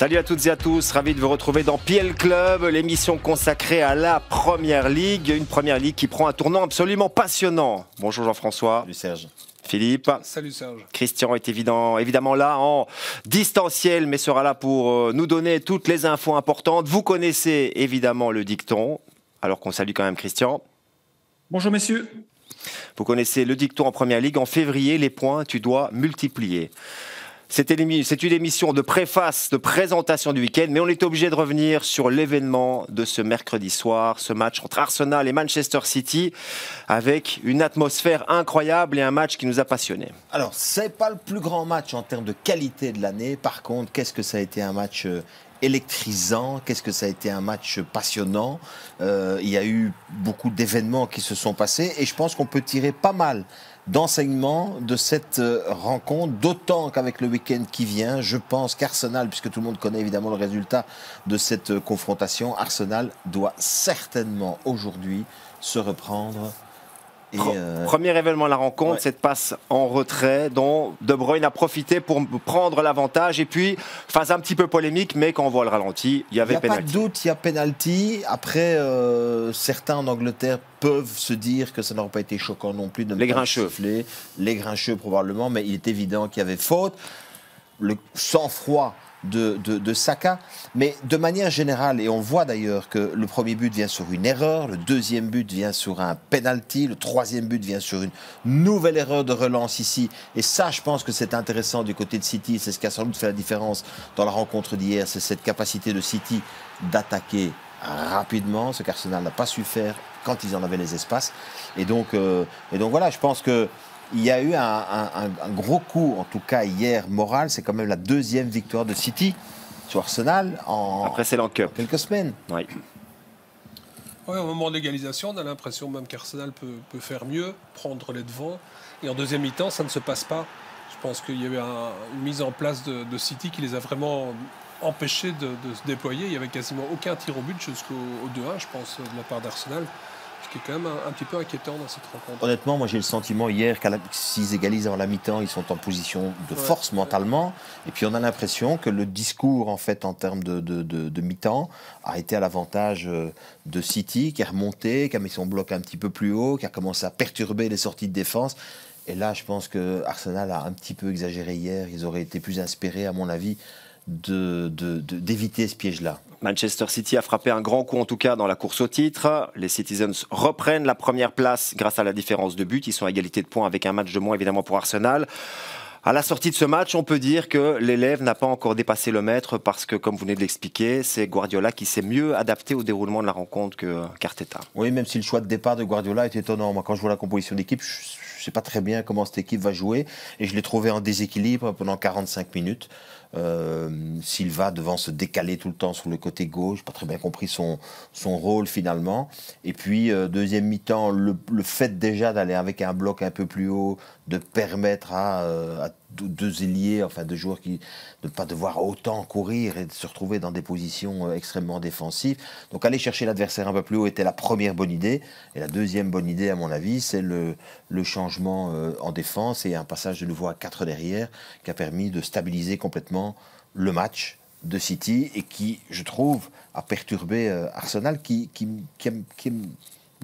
Salut à toutes et à tous, ravi de vous retrouver dans PL Club, l'émission consacrée à la Première Ligue, une Première Ligue qui prend un tournant absolument passionnant. Bonjour Jean-François. Salut Serge. Philippe. Salut Serge. Christian est évidemment là en distanciel, mais sera là pour nous donner toutes les infos importantes. Vous connaissez évidemment le dicton, alors qu'on salue quand même Christian. Bonjour messieurs. Vous connaissez le dicton en Première Ligue, en février, les points, tu dois multiplier. C'est une émission de préface, de présentation du week-end, mais on est obligé de revenir sur l'événement de ce mercredi soir, ce match entre Arsenal et Manchester City, avec une atmosphère incroyable et un match qui nous a passionnés. Alors, c'est pas le plus grand match en termes de qualité de l'année. Par contre, qu'est-ce que ça a été un match électrisant, qu'est-ce que ça a été un match passionnant. Il y a eu beaucoup d'événements qui se sont passés et je pense qu'on peut tirer pas mal d'enseignements de cette rencontre, d'autant qu'avec le week-end qui vient, je pense qu'Arsenal, puisque tout le monde connaît évidemment le résultat de cette confrontation, Arsenal doit certainement aujourd'hui se reprendre. Et Premier événement de la rencontre, ouais. Cette passe en retrait dont De Bruyne a profité pour prendre l'avantage. Et puis, phase un petit peu polémique, mais quand on voit le ralenti, il y avait pénalty. Il n'y a pas de doute, il y a pénalty. Après, certains en Angleterre peuvent se dire que ça n'aurait pas été choquant non plus de Les grincheux. siffler. Les grincheux probablement, mais il est évident qu'il y avait faute. Le sang-froid de Saka, mais de manière générale, et on voit d'ailleurs que le premier but vient sur une erreur, le deuxième but vient sur un penalty, le troisième but vient sur une nouvelle erreur de relance ici, et ça je pense que c'est intéressant du côté de City, c'est ce qui a sans doute fait la différence dans la rencontre d'hier, c'est cette capacité de City d'attaquer rapidement, ce qu'Arsenal n'a pas su faire quand ils en avaient les espaces, et donc voilà, je pense que il y a eu un gros coup, en tout cas hier, moral. C'est quand même la deuxième victoire de City sur Arsenal en quelques semaines. Oui. Ouais, au moment de l'égalisation, on a l'impression même qu'Arsenal peut faire mieux, prendre les devants. Et en deuxième mi-temps, ça ne se passe pas. Je pense qu'il y a eu une mise en place de City qui les a vraiment empêchés de se déployer. Il n'y avait quasiment aucun tir au but jusqu'au 2-1, je pense, de la part d'Arsenal. Ce qui est quand même un petit peu inquiétant dans cette rencontre. Honnêtement, moi j'ai le sentiment hier que s'ils égalisent avant la mi-temps, ils sont en position de force mentalement. Et puis on a l'impression que le discours en fait en termes de mi-temps a été à l'avantage de City, qui est remonté, qui a mis son bloc un petit peu plus haut, qui a commencé à perturber les sorties de défense. Et là, je pense que Arsenal a un petit peu exagéré hier. Ils auraient été plus inspirés, à mon avis, d'éviter ce piège-là. Manchester City a frappé un grand coup en tout cas dans la course au titre. Les Citizens reprennent la première place grâce à la différence de but. Ils sont à égalité de points avec un match de moins évidemment pour Arsenal. À la sortie de ce match, on peut dire que l'élève n'a pas encore dépassé le maître parce que, comme vous venez de l'expliquer, c'est Guardiola qui s'est mieux adapté au déroulement de la rencontre qu'Arteta. Oui, même si le choix de départ de Guardiola est étonnant. Moi, quand je vois la composition d'équipe, je ne sais pas très bien comment cette équipe va jouer. Et je l'ai trouvé en déséquilibre pendant 45 minutes. Silva devant se décaler tout le temps sur le côté gauche, j'ai pas très bien compris son rôle finalement. Et puis deuxième mi-temps, le fait déjà d'aller avec un bloc un peu plus haut, de permettre à deux ailiers, enfin deux joueurs de ne pas devoir autant courir et de se retrouver dans des positions extrêmement défensives. Donc aller chercher l'adversaire un peu plus haut était la première bonne idée. Et la deuxième bonne idée, à mon avis, c'est le changement en défense et un passage de nouveau à 4 derrière qui a permis de stabiliser complètement le match de City et qui, je trouve, a perturbé Arsenal qui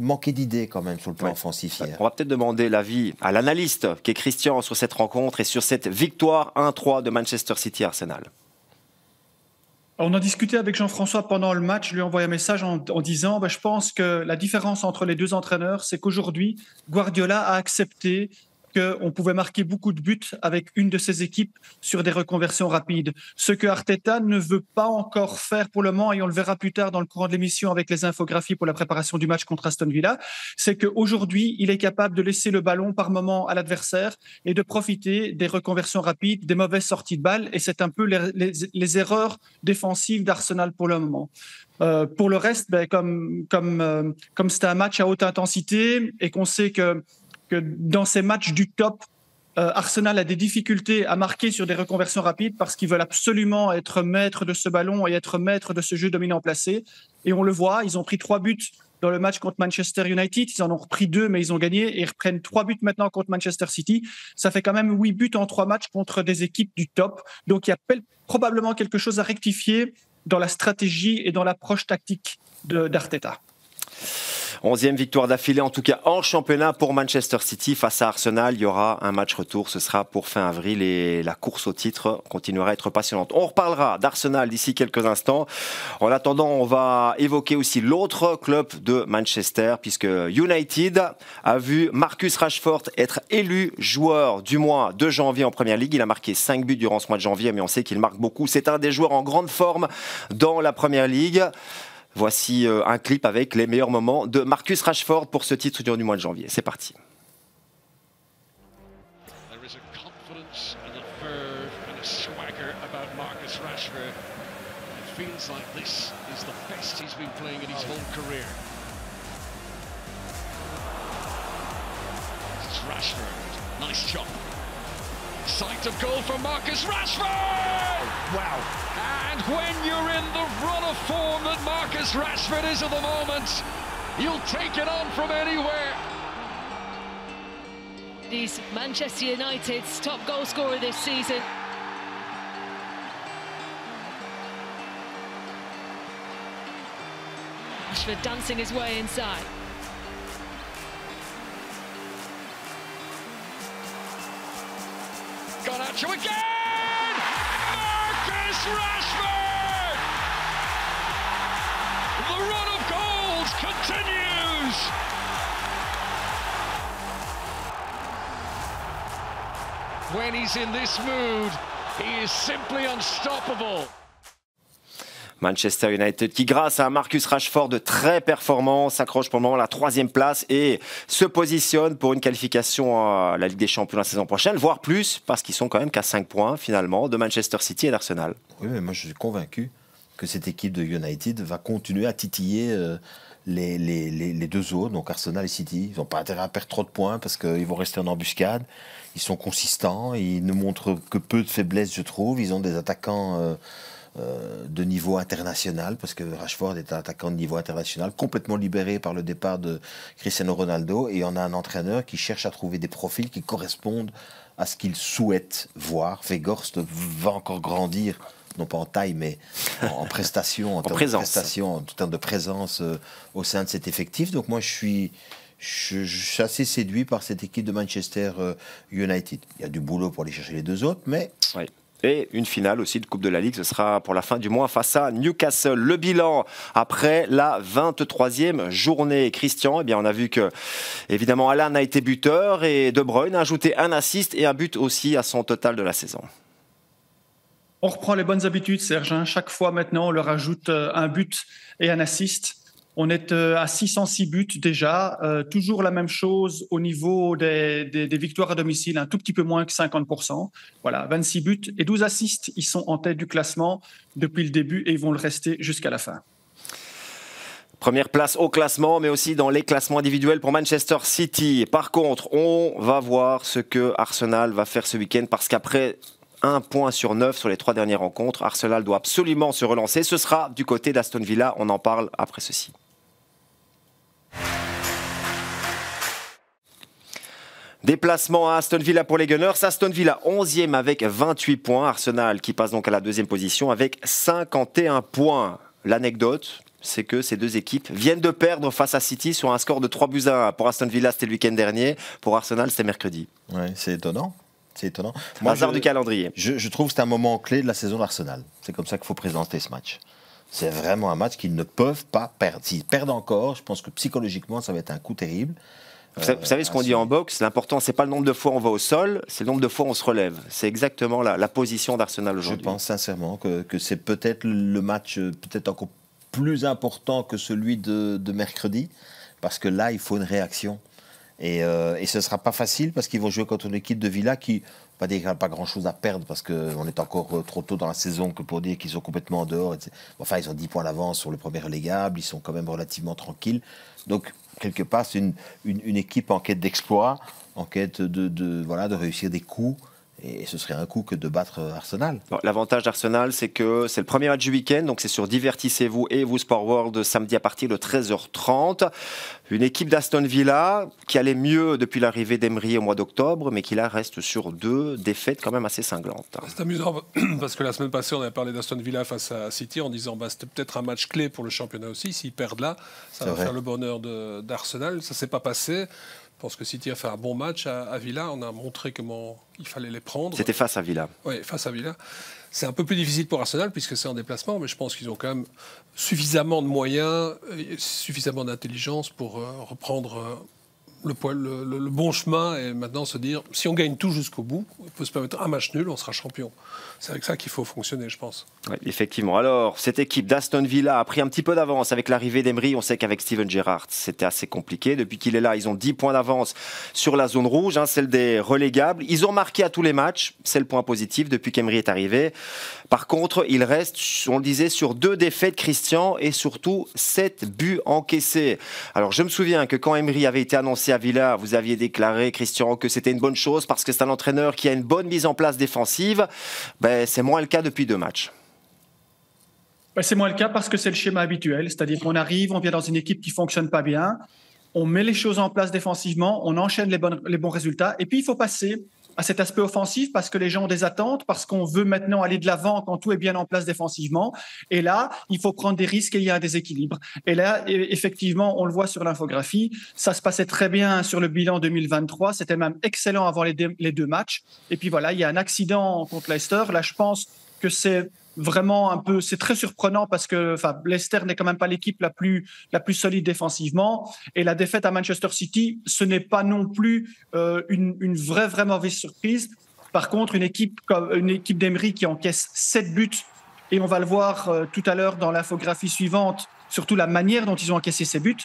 manquait d'idées quand même sur le plan offensif hier. On va peut-être demander l'avis à l'analyste qui est Christian sur cette rencontre et sur cette victoire 1-3 de Manchester City Arsenal. On a discuté avec Jean-François pendant le match, je lui ai envoyé un message en disant je pense que la différence entre les deux entraîneurs, c'est qu'aujourd'hui, Guardiola a accepté qu'on pouvait marquer beaucoup de buts avec une de ses équipes sur des reconversions rapides. Ce que Arteta ne veut pas encore faire pour le moment, et on le verra plus tard dans le courant de l'émission avec les infographies pour la préparation du match contre Aston Villa, c'est qu'aujourd'hui, il est capable de laisser le ballon par moment à l'adversaire et de profiter des reconversions rapides, des mauvaises sorties de balles, et c'est un peu les erreurs défensives d'Arsenal pour le moment. Pour le reste, comme c'était un match à haute intensité et qu'on sait que dans ces matchs du top, Arsenal a des difficultés à marquer sur des reconversions rapides parce qu'ils veulent absolument être maîtres de ce ballon et être maîtres de ce jeu dominant placé. Et on le voit, ils ont pris 3 buts dans le match contre Manchester United. Ils en ont repris 2, mais ils ont gagné. Et ils reprennent 3 buts maintenant contre Manchester City. Ça fait quand même 8 buts en 3 matchs contre des équipes du top. Donc, il y a probablement quelque chose à rectifier dans la stratégie et dans l'approche tactique d'Arteta. 11e victoire d'affilée, en tout cas en championnat pour Manchester City face à Arsenal. Il y aura un match retour, ce sera pour fin avril et la course au titre continuera à être passionnante. On reparlera d'Arsenal d'ici quelques instants. En attendant, on va évoquer aussi l'autre club de Manchester puisque United a vu Marcus Rashford être élu joueur du mois de janvier en Première Ligue. Il a marqué 5 buts durant ce mois de janvier, mais on sait qu'il marque beaucoup. C'est un des joueurs en grande forme dans la Première Ligue. Voici un clip avec les meilleurs moments de Marcus Rashford pour ce titre du mois de janvier. C'est parti. There is a confidence and a verve and a swagger about Marcus Rashford. It feels like this is the best he's been playing in his whole career. This is Rashford. Nice job. Sight of goal from Marcus Rashford! Wow. And when you're in the run of form that Marcus Rashford is at the moment, you'll take it on from anywhere. He's Manchester United's top goal scorer this season. Rashford dancing his way inside. Gone at you again! Marcus Rashford! The run of goals continues! When he's in this mood, he is simply unstoppable. Manchester United qui, grâce à Marcus Rashford très performant, s'accroche pour le moment à la 3e place et se positionne pour une qualification à la Ligue des Champions la saison prochaine, voire plus, parce qu'ils sont quand même qu'à 5 points finalement de Manchester City et d'Arsenal. Oui, mais moi je suis convaincu que cette équipe de United va continuer à titiller les deux autres, donc Arsenal et City. Ils n'ont pas intérêt à perdre trop de points parce qu'ils vont rester en embuscade. Ils sont consistants, ils ne montrent que peu de faiblesses, je trouve. Ils ont des attaquants de niveau international, parce que Rashford est un attaquant de niveau international, complètement libéré par le départ de Cristiano Ronaldo, et on a un entraîneur qui cherche à trouver des profils qui correspondent à ce qu'il souhaite voir. Weghorst va encore grandir, non pas en taille, mais en prestation, en termes de prestation, en termes de présence au sein de cet effectif. Donc moi, je suis assez séduit par cette équipe de Manchester United. Il y a du boulot pour aller chercher les deux autres, mais... Oui. Et une finale aussi de Coupe de la Ligue, ce sera pour la fin du mois face à Newcastle. Le bilan après la 23e journée. Christian, eh bien, on a vu que, évidemment, Haaland a été buteur et De Bruyne a ajouté un assist et un but aussi à son total de la saison. On reprend les bonnes habitudes, Serge. Chaque fois maintenant, on leur ajoute un but et un assist. On est à 606 buts déjà. Toujours la même chose au niveau des victoires à domicile, un tout petit peu moins que 50%. Voilà, 26 buts et 12 assists. Ils sont en tête du classement depuis le début et ils vont le rester jusqu'à la fin. Première place au classement, mais aussi dans les classements individuels pour Manchester City. Par contre, on va voir ce que Arsenal va faire ce week-end parce qu'après 1 point sur 9 sur les 3 dernières rencontres, Arsenal doit absolument se relancer. Ce sera du côté d'Aston Villa. On en parle après ceci. Déplacement à Aston Villa pour les Gunners. Aston Villa 11e avec 28 points. Arsenal qui passe donc à la 2e position avec 51 points. L'anecdote, c'est que ces deux équipes viennent de perdre face à City sur un score de 3-1. Pour Aston Villa, c'était le week-end dernier. Pour Arsenal, c'était mercredi. Ouais, c'est étonnant. C'est étonnant. Hasard du calendrier. Je trouve que c'est un moment clé de la saison d'Arsenal. C'est comme ça qu'il faut présenter ce match. C'est vraiment un match qu'ils ne peuvent pas perdre. S'ils perdent encore, je pense que psychologiquement, ça va être un coup terrible. Vous savez ce qu'on dit en boxe, l'important, c'est pas le nombre de fois on va au sol, c'est le nombre de fois on se relève. C'est exactement la position d'Arsenal aujourd'hui. Je pense sincèrement que c'est peut-être le match peut-être encore plus important que celui de mercredi, parce que là, il faut une réaction. Et ce ne sera pas facile, parce qu'ils vont jouer contre une équipe de Villa qui, on va dire qu'elle n'a pas grand-chose à perdre, parce qu'on est encore trop tôt dans la saison que pour dire qu'ils sont complètement en dehors. Enfin, ils ont 10 points d'avance sur le premier relégable, ils sont quand même relativement tranquilles. Donc, quelque part, c'est une équipe en quête d'exploit, en quête de réussir des coups Et ce serait un coup que de battre Arsenal. Bon, l'avantage d'Arsenal, c'est que c'est le premier match du week-end, donc c'est sur Divertissez-vous et vous Sport World samedi à partir de 13h30. Une équipe d'Aston Villa qui allait mieux depuis l'arrivée d'Emery au mois d'octobre, mais qui là reste sur 2 défaites quand même assez cinglantes. C'est amusant parce que la semaine passée, on avait parlé d'Aston Villa face à City en disant c'était peut-être un match clé pour le championnat aussi. S'ils perdent là, ça va faire le bonheur d'Arsenal. Ça ne s'est pas passé. Je pense que City a fait un bon match à Villa. On a montré comment il fallait les prendre. C'était face à Villa. Oui, face à Villa. C'est un peu plus difficile pour Arsenal puisque c'est en déplacement, mais je pense qu'ils ont quand même suffisamment de moyens, suffisamment d'intelligence pour reprendre le bon chemin et maintenant se dire, si on gagne tout jusqu'au bout, on peut se permettre un match nul, on sera champion. C'est avec ça qu'il faut fonctionner, je pense. Oui, effectivement. Alors, cette équipe d'Aston Villa a pris un petit peu d'avance avec l'arrivée d'Emery. On sait qu'avec Steven Gerrard, c'était assez compliqué. Depuis qu'il est là, ils ont 10 points d'avance sur la zone rouge, celle des relégables. Ils ont marqué à tous les matchs, c'est le point positif depuis qu'Emery est arrivé. Par contre, il reste, on le disait, sur 2 défaites, Christian, et surtout 7 buts encaissés. Alors, je me souviens que quand Emery avait été annoncé à Villa, vous aviez déclaré, Christian, que c'était une bonne chose parce que c'est un entraîneur qui a une bonne mise en place défensive. C'est moins le cas depuis 2 matchs. C'est moins le cas parce que c'est le schéma habituel, c'est-à-dire qu'on arrive, on vient dans une équipe qui ne fonctionne pas bien, on met les choses en place défensivement, on enchaîne les bons résultats, et puis il faut passer à cet aspect offensif parce que les gens ont des attentes, parce qu'on veut maintenant aller de l'avant quand tout est bien en place défensivement. Et là, il faut prendre des risques et il y a un déséquilibre. Et là, effectivement, on le voit sur l'infographie, ça se passait très bien sur le bilan 2023, c'était même excellent avant les 2 matchs. Et puis voilà, il y a un accident contre Leicester. Là, je pense que c'est vraiment un peu, c'est très surprenant parce que Leicester n'est quand même pas l'équipe la plus solide défensivement, et la défaite à Manchester City, ce n'est pas non plus une vraie mauvaise surprise. Par contre, une équipe d'Emery qui encaisse 7 buts, et on va le voir tout à l'heure dans l'infographie suivante, surtout la manière dont ils ont encaissé ces buts,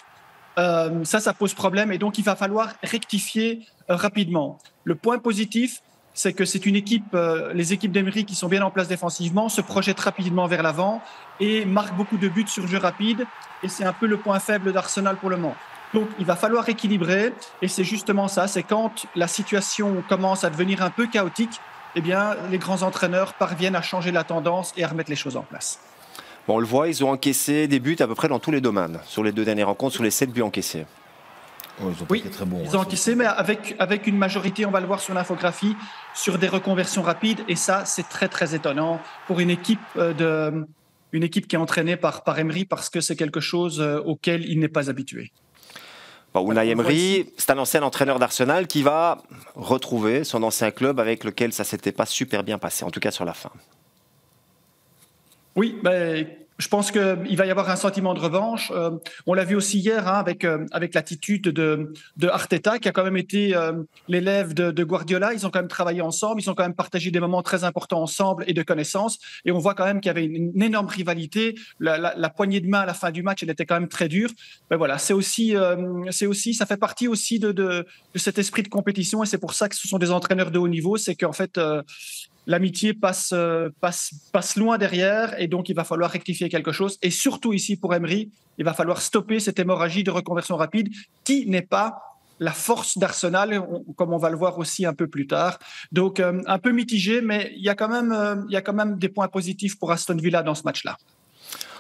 ça pose problème, et donc il va falloir rectifier rapidement. Le point positif, c'est que c'est une équipe, les équipes d'Emery qui sont bien en place défensivement, se projettent rapidement vers l'avant et marquent beaucoup de buts sur jeu rapide. Et c'est un peu le point faible d'Arsenal pour le moment. Donc, il va falloir équilibrer. Et c'est justement ça, c'est quand la situation commence à devenir un peu chaotique, eh bien, les grands entraîneurs parviennent à changer la tendance et à remettre les choses en place. Bon, on le voit, ils ont encaissé des buts à peu près dans tous les domaines, sur les 2 dernières rencontres, sur les 7 buts encaissés. Oh, ils ont été très bons. Ils ont encaissé, mais avec une majorité, on va le voir sur l'infographie, sur des reconversions rapides. Et ça, c'est très, très étonnant pour une équipe qui est entraînée par Emery, parce que c'est quelque chose auquel il n'est pas habitué. Unai Emery, c'est un ancien entraîneur d'Arsenal qui va retrouver son ancien club avec lequel ça ne s'était pas super bien passé, en tout cas sur la fin. Oui, je pense qu'il va y avoir un sentiment de revanche. On l'a vu aussi hier avec l'attitude de Arteta, qui a quand même été l'élève de Guardiola. Ils ont quand même travaillé ensemble, ils ont quand même partagé des moments très importants ensemble et de connaissances. Et on voit quand même qu'il y avait une énorme rivalité. La poignée de main à la fin du match, elle était quand même très dure. Mais voilà, ça fait partie aussi de cet esprit de compétition. Et c'est pour ça que ce sont des entraîneurs de haut niveau. C'est qu'en fait, l'amitié passe loin derrière, et donc il va falloir rectifier quelque chose. Et surtout ici pour Emery, il va falloir stopper cette hémorragie de reconversion rapide qui n'est pas la force d'Arsenal, comme on va le voir aussi un peu plus tard. Donc un peu mitigé, mais il y a quand même des points positifs pour Aston Villa dans ce match-là.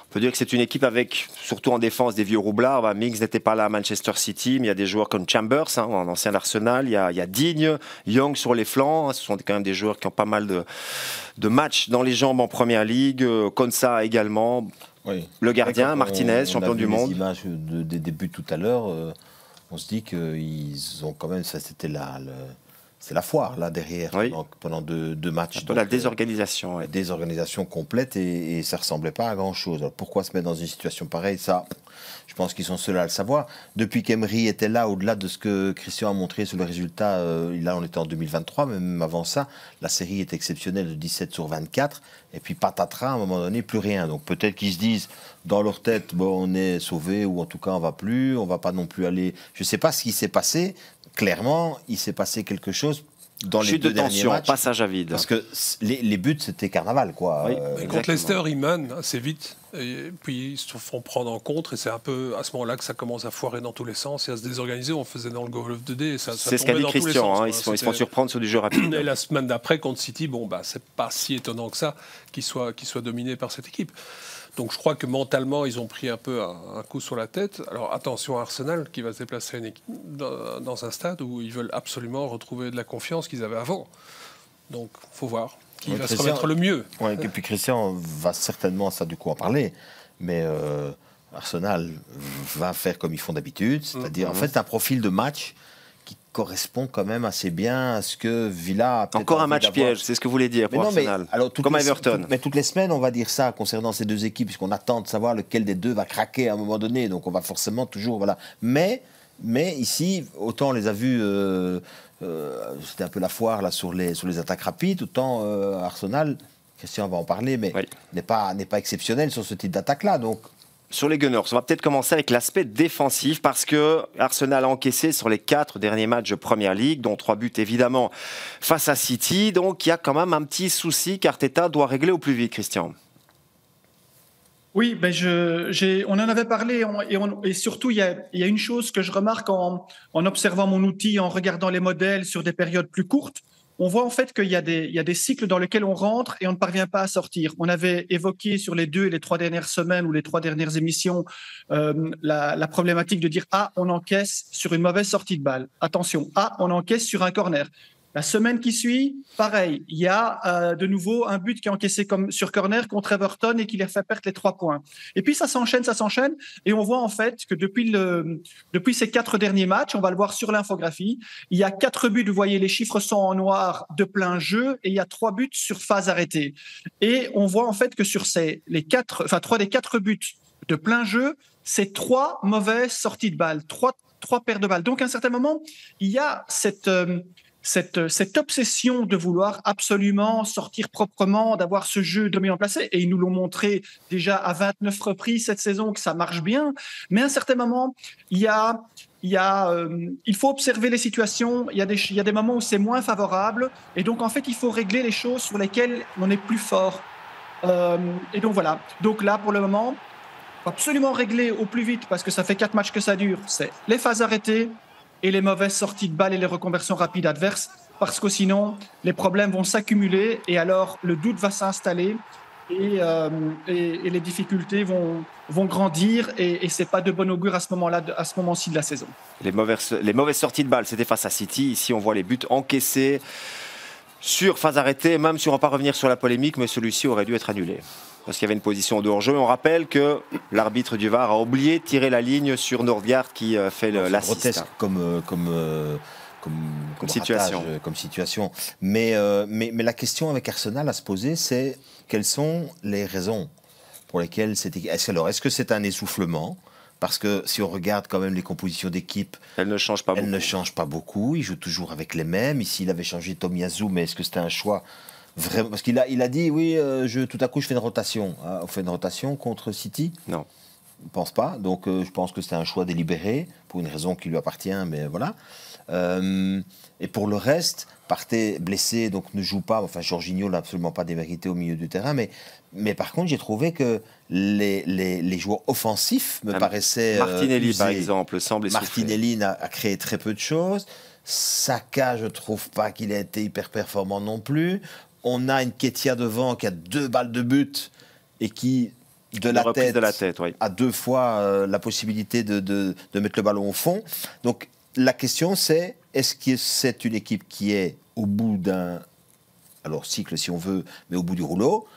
On peut dire que c'est une équipe avec, surtout en défense, des vieux roublards. Mings n'était pas là à Manchester City, mais il y a des joueurs comme Chambers, un ancien d'Arsenal. Il y a Digne, Young sur les flancs. Ce sont quand même des joueurs qui ont pas mal de matchs dans les jambes en Première Ligue. Konsa également. Oui. Le gardien, Martinez, champion du monde. On a vu les images des débuts tout à l'heure. On se dit qu'ils ont quand même... C'est la foire, là, derrière, oui. pendant deux matchs. Un peu la désorganisation. Ouais. Désorganisation complète, et ça ne ressemblait pas à grand-chose. Alors, pourquoi se mettre dans une situation pareille? Ça, je pense qu'ils sont seuls à le savoir. Depuis qu'Emery était là, au-delà de ce que Christian a montré sur le résultat, là, on était en 2023, mais même avant ça, la série est exceptionnelle de 17 sur 24. Et puis, patatras, à un moment donné, plus rien. Donc, peut-être qu'ils se disent, dans leur tête, on est sauvés, ou en tout cas, on ne va plus, on ne va pas non plus aller... Je ne sais pas ce qui s'est passé. Clairement, il s'est passé quelque chose dans les Chute deux de derniers tension, matchs. passage à vide. Parce que les buts, c'était carnaval, quoi. Oui. Contre Leicester, ils mènent assez vite. Et puis ils se font prendre en contre. Et c'est un peu à ce moment-là que ça commence à foirer dans tous les sens et à se désorganiser. On faisait dans le goal of the day. C'est ce qu'a dit Christian. Ils se font surprendre sur du jeu rapide. Et la semaine d'après, contre City, c'est pas si étonnant que ça qu'ils soient dominés par cette équipe. Donc je crois que mentalement, ils ont pris un peu un coup sur la tête. Alors attention à Arsenal qui va se déplacer dans un stade où ils veulent absolument retrouver de la confiance qu'ils avaient avant. Donc il faut voir qui va se remettre le mieux. Ouais, et puis Christian va certainement, ça du coup, en parler. Mais Arsenal va faire comme ils font d'habitude. C'est-à-dire, en fait, un profil de match qui correspond quand même assez bien à ce que Villa a peut-être encore un envie match d'avoir. piège, c'est ce que vous voulez dire pour Arsenal. Comme Everton. Mais toutes les semaines, on va dire ça concernant ces deux équipes, puisqu'on attend de savoir lequel des deux va craquer à un moment donné. Donc on va forcément toujours. Voilà. Mais ici, autant on les a vus, c'était un peu la foire là, sur les attaques rapides, autant Arsenal, Christian va en parler, mais n'est pas exceptionnel sur ce type d'attaque-là. Donc. Sur les Gunners, on va peut-être commencer avec l'aspect défensif parce que Arsenal a encaissé sur les 4 derniers matchs de Premier League, dont 3 buts évidemment face à City. Donc il y a quand même un petit souci qu'Arteta doit régler au plus vite, Christian. Oui, on en avait parlé et surtout il y a une chose que je remarque en observant mon outil, en regardant les modèles sur des périodes plus courtes. On voit en fait qu'il y a des cycles dans lesquels on rentre et on ne parvient pas à sortir. On avait évoqué sur les 2 et les 3 dernières semaines ou les 3 dernières émissions la problématique de dire on encaisse sur une mauvaise sortie de balle. Attention, on encaisse sur un corner. La semaine qui suit, pareil, il y a de nouveau un but qui est encaissé comme sur corner contre Everton et qui leur fait perdre les 3 points. Et puis ça s'enchaîne, et on voit en fait que depuis ces 4 derniers matchs, on va le voir sur l'infographie, il y a 4 buts, vous voyez les chiffres sont en noir de plein jeu, et il y a 3 buts sur phase arrêtée. Et on voit en fait que sur 3 des 4 buts de plein jeu, c'est 3 mauvaises sorties de balles, 3 paires de balles. Donc à un certain moment, il y a cette obsession de vouloir absolument sortir proprement, d'avoir ce jeu dominant placé, et ils nous l'ont montré déjà à 29 reprises cette saison que ça marche bien, mais à un certain moment, il faut observer les situations, il y a des moments où c'est moins favorable, et donc en fait, il faut régler les choses sur lesquelles on est plus fort. Et donc voilà, donc là, pour le moment, il faut absolument régler au plus vite, parce que ça fait 4 matchs que ça dure, c'est les phases arrêtées, et les mauvaises sorties de balles et les reconversions rapides adverses, parce que sinon, les problèmes vont s'accumuler et alors le doute va s'installer et les difficultés vont grandir et ce n'est pas de bon augure à ce moment-ci de la saison. Les mauvaises sorties de balles, c'était face à City. Ici, on voit les buts encaissés sur phase arrêtée, même si on ne va pas revenir sur la polémique, mais celui-ci aurait dû être annulé. Parce qu'il y avait une position de hors-jeu. On rappelle que l'arbitre du VAR a oublié de tirer la ligne sur Nordgaard qui fait l'assist. Grotesque comme situation. Mais la question avec Arsenal à se poser, c'est quelles sont les raisons pour lesquelles est-ce que c'est un essoufflement? Parce que si on regarde quand même les compositions d'équipe, elles ne changent pas beaucoup. Ils jouent toujours avec les mêmes. Ici, il avait changé Tomiyasu, mais est-ce que c'était un choix vraiment? Parce qu'il a dit, oui, tout à coup, je fais une rotation. On fait une rotation contre City? Non. Je ne pense pas. Donc, je pense que c'était un choix délibéré, pour une raison qui lui appartient, mais voilà. Et pour le reste, Partey blessé, donc ne joue pas. Enfin, Jorginho n'a absolument pas démérité au milieu du terrain, mais par contre, j'ai trouvé que les joueurs offensifs me paraissaient Martinelli, usés. par exemple, semble essoufflé. Martinelli a créé très peu de choses. Saka, je ne trouve pas qu'il a été hyper performant non plus. On a une Nketiah devant qui a 2 balles de but et qui, de la tête, oui, a 2 fois la possibilité de mettre le ballon au fond. Donc, la question, c'est est-ce que c'est une équipe qui est au bout d'un cycle, si on veut, mais au bout du rouleau,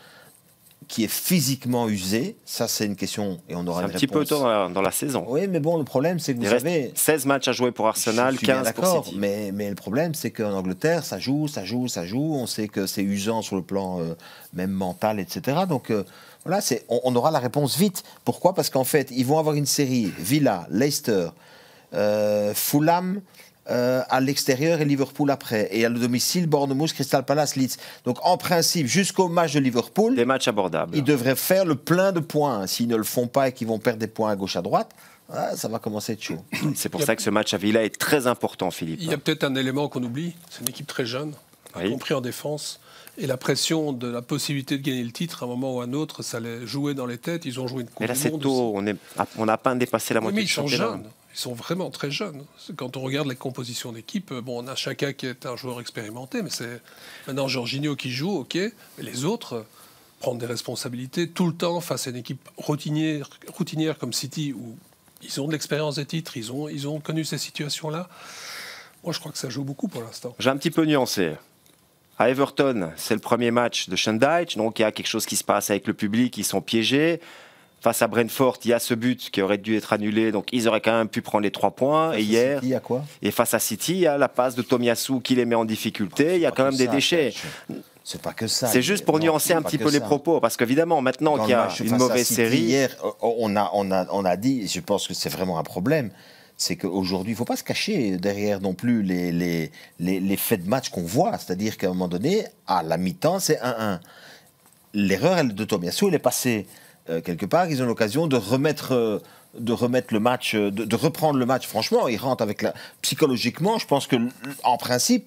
qui est physiquement usée? Ça, c'est une question et on aura une réponse. C'est un petit peu tôt dans la saison. Oui, mais bon, le problème, c'est que vous savez... 16 matchs à jouer pour Arsenal, 15 pour City. Mais le problème, c'est qu'en Angleterre, ça joue. On sait que c'est usant sur le plan même mental, etc. Donc, voilà, on aura la réponse vite. Pourquoi? Parce qu'en fait, ils vont avoir une série Villa, Leicester, Fulham à l'extérieur et Liverpool après. Et à le domicile, Bournemouth, Crystal Palace, Leeds. Donc en principe, jusqu'au match de Liverpool, des matchs abordables. Ils devraient faire le plein de points. S'ils ne le font pas et qu'ils vont perdre des points à gauche à droite, ça va commencer à être chaud. C'est pour ça que ce match à Villa est très important, Philippe. Il y a peut-être un élément qu'on oublie, c'est une équipe très jeune, y compris en défense. Et la pression de la possibilité de gagner le titre, à un moment ou à un autre, ça allait jouer dans les têtes. Ils ont joué une Coupe Mais là, du c'est Monde. tôt. On n'a à peine dépassé la moitié Mais du ils sont championnat. jeunes. Ils sont vraiment très jeunes. Quand on regarde les compositions d'équipe, on a Xhaka qui est un joueur expérimenté, mais c'est maintenant Jorginho qui joue, ok. Mais les autres prennent des responsabilités tout le temps face à une équipe routinière comme City, où ils ont de l'expérience des titres, ils ont connu ces situations-là. Moi, je crois que ça joue beaucoup pour l'instant. J'ai un petit peu nuancé. À Everton, c'est le premier match de Sean Dyche, donc il y a quelque chose qui se passe avec le public, ils sont piégés. Face à Brentford, il y a ce but qui aurait dû être annulé, donc ils auraient quand même pu prendre les 3 points. Face et hier, City, il y a quoi ? Et face à City, il y a la passe de Tomiyasu qui les met en difficulté, il y a quand même des déchets. C'est pas que ça. C'est juste pour nuancer un petit peu les propos, parce qu'évidemment, maintenant qu'il y a une mauvaise série... Hier, on a dit, et je pense que c'est vraiment un problème, c'est qu'aujourd'hui, il ne faut pas se cacher derrière non plus les faits de match qu'on voit. C'est-à-dire qu'à un moment donné, à la mi-temps, c'est 1-1. L'erreur de Tomiyasu, elle est passée quelque part. Ils ont l'occasion de remettre le match, de reprendre le match. Franchement, ils rentrent avec psychologiquement, je pense qu'en principe...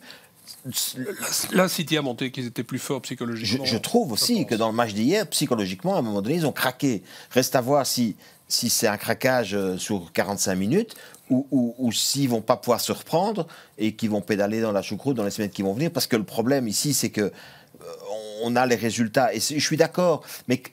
Là, City a monté qu'ils étaient plus forts psychologiquement. Je trouve aussi que dans le match d'hier, psychologiquement, à un moment donné, ils ont craqué. Reste à voir si c'est un craquage sur 45 minutes ou s'ils ne vont pas pouvoir se reprendre et qu'ils vont pédaler dans la choucroute dans les semaines qui vont venir. Parce que le problème ici, c'est que on a les résultats. Et je suis d'accord. Mais